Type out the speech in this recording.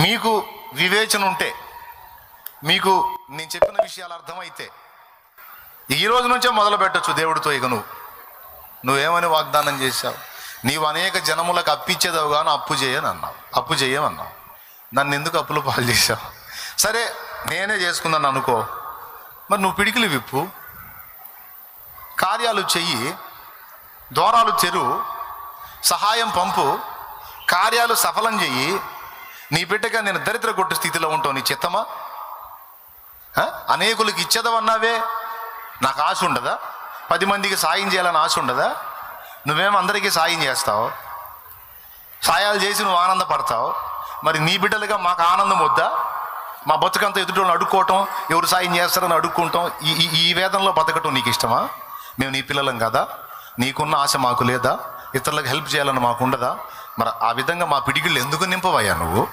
మీకు వివేచన ఉంటే, మీకు నేను చెప్పిన విషయాలు అర్థమైతే ఈ రోజు నుంచే మొదలు పెట్టచ్చు దేవుడితో. ఇక నువ్వేమని వాగ్దానం చేశావు? నీవు అనేక జనములకు అప్పిచ్చేదావు కానీ అప్పు చేయమన్నావు. నన్ను ఎందుకు అప్పులు పాలు చేశావు? సరే నేనే చేసుకున్నాను అనుకో, మరి నువ్వు పిడికిలు విప్పు, కార్యాలు చెయ్యి, ద్వారాలు తెరువు, సహాయం పంపు, కార్యాలు సఫలం చెయ్యి. నీ బిడ్డగా నేను దరిద్ర కొట్టు స్థితిలో ఉంటావు. నీ చిత్తమా? అనేకులకు ఇచ్చేదవన్నావే, నాకు ఆశ ఉండదా? 10 మందికి సాయం చేయాలని ఆశ ఉండదా? నువ్వేమో అందరికీ సాయం చేస్తావు, సాయాలు చేసి నువ్వు ఆనందపడతావు. మరి నీ బిడ్డలుగా మాకు ఆనందం వద్దా? మా బతుకంతా ఎదుటోళ్ళని అడుక్కోవటం, ఎవరు సాయం చేస్తారని అడుక్కుంటాం, ఈ వేదనలో బతకటం నీకు ఇష్టమా? మేము నీ పిల్లలం కదా? నీకున్న ఆశ మాకు లేదా? ఇతరులకు హెల్ప్ చేయాలని మాకు ఉండదా? మరి ఆ విధంగా మా పిడికిళ్ళు ఎందుకు నింపవయ్యా నువ్వు?